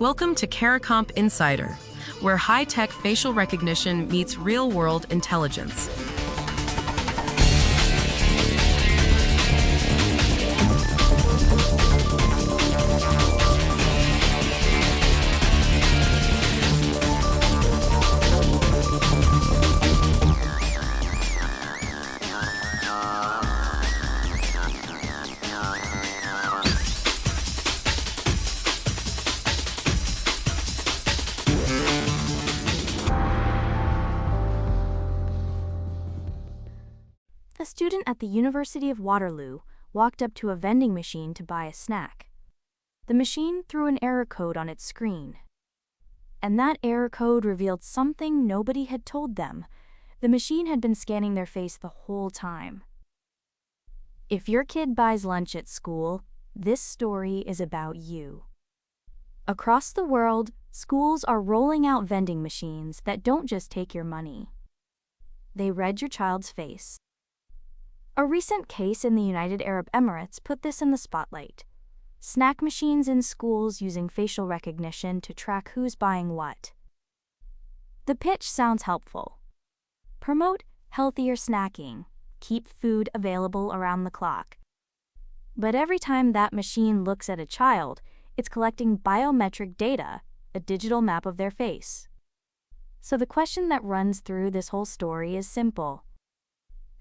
Welcome to CARICOMP Insider, where high-tech facial recognition meets real-world intelligence. A student at the University of Waterloo walked up to a vending machine to buy a snack. The machine threw an error code on its screen. And that error code revealed something nobody had told them. The machine had been scanning their face the whole time. If your kid buys lunch at school, this story is about you. Across the world, schools are rolling out vending machines that don't just take your money. They read your child's face. A recent case in the United Arab Emirates put this in the spotlight. Snack machines in schools using facial recognition to track who's buying what. The pitch sounds helpful. Promote healthier snacking. Keep food available around the clock. But every time that machine looks at a child, it's collecting biometric data, a digital map of their face. So the question that runs through this whole story is simple.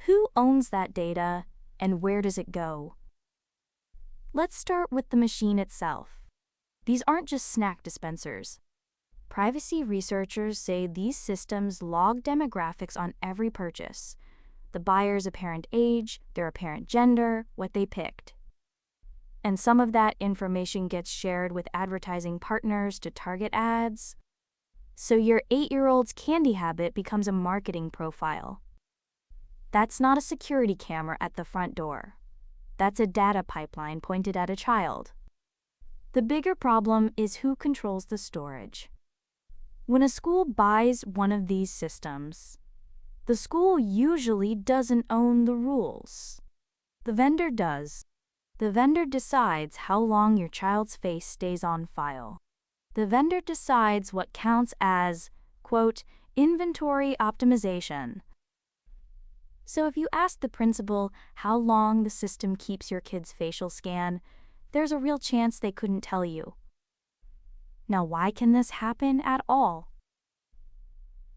Who owns that data, and where does it go? Let's start with the machine itself. These aren't just snack dispensers. Privacy researchers say these systems log demographics on every purchase: the buyer's apparent age, their apparent gender, what they picked. And some of that information gets shared with advertising partners to target ads. So your 8-year-old's candy habit becomes a marketing profile. That's not a security camera at the front door. That's a data pipeline pointed at a child. The bigger problem is who controls the storage. When a school buys one of these systems, the school usually doesn't own the rules. The vendor does. The vendor decides how long your child's face stays on file. The vendor decides what counts as, quote, inventory optimization. So if you ask the principal how long the system keeps your kid's facial scan, there's a real chance they couldn't tell you. Now, why can this happen at all?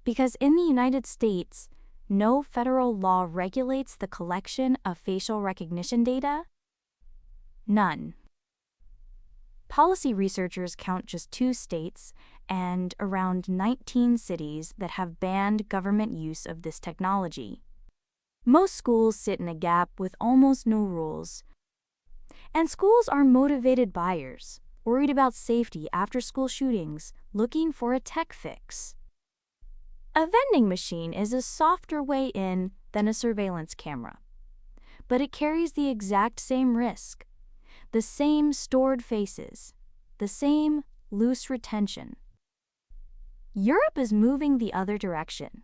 Because in the United States, no federal law regulates the collection of facial recognition data. None. Policy researchers count just 2 states and around 19 cities that have banned government use of this technology. Most schools sit in a gap with almost no rules. And schools are motivated buyers, worried about safety after school shootings, looking for a tech fix. A vending machine is a softer way in than a surveillance camera, but it carries the exact same risk, the same stored faces, the same loose retention. Europe is moving the other direction.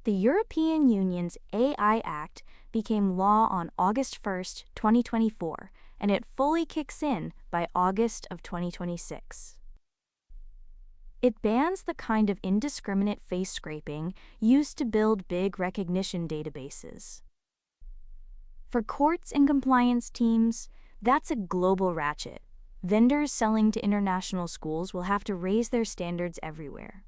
The European Union's AI Act became law on August 1, 2024, and it fully kicks in by August of 2026. It bans the kind of indiscriminate face scraping used to build big recognition databases. For courts and compliance teams, that's a global ratchet. Vendors selling to international schools will have to raise their standards everywhere.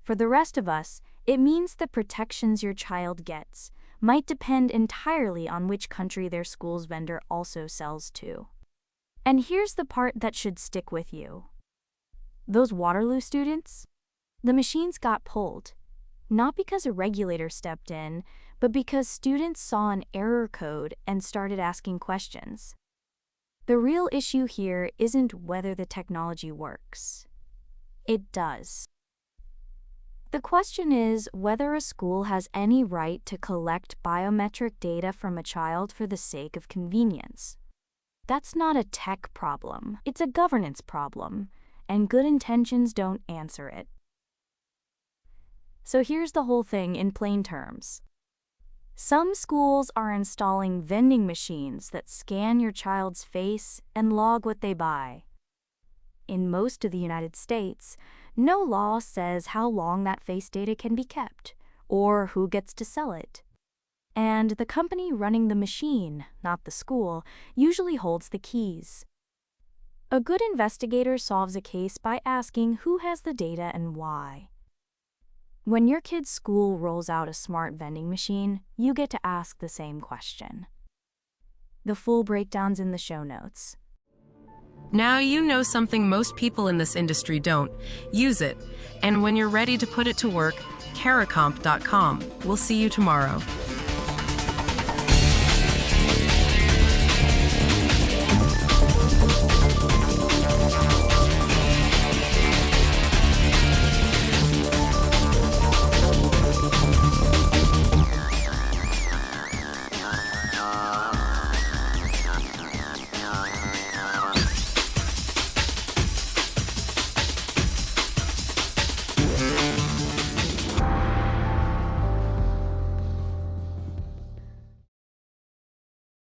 For the rest of us, it means the protections your child gets might depend entirely on which country their school's vendor also sells to. And here's the part that should stick with you. Those Waterloo students? The machines got pulled, not because a regulator stepped in, but because students saw an error code and started asking questions. The real issue here isn't whether the technology works. It does. The question is whether a school has any right to collect biometric data from a child for the sake of convenience. That's not a tech problem, it's a governance problem, and good intentions don't answer it. So here's the whole thing in plain terms. Some schools are installing vending machines that scan your child's face and log what they buy. In most of the United States, no law says how long that face data can be kept or who gets to sell it. And the company running the machine, not the school, usually holds the keys. A good investigator solves a case by asking who has the data and why. When your kid's school rolls out a smart vending machine, you get to ask the same question. The full breakdown's in the show notes. Now you know something most people in this industry don't. Use it. And when you're ready to put it to work, caracomp.com. We'll see you tomorrow.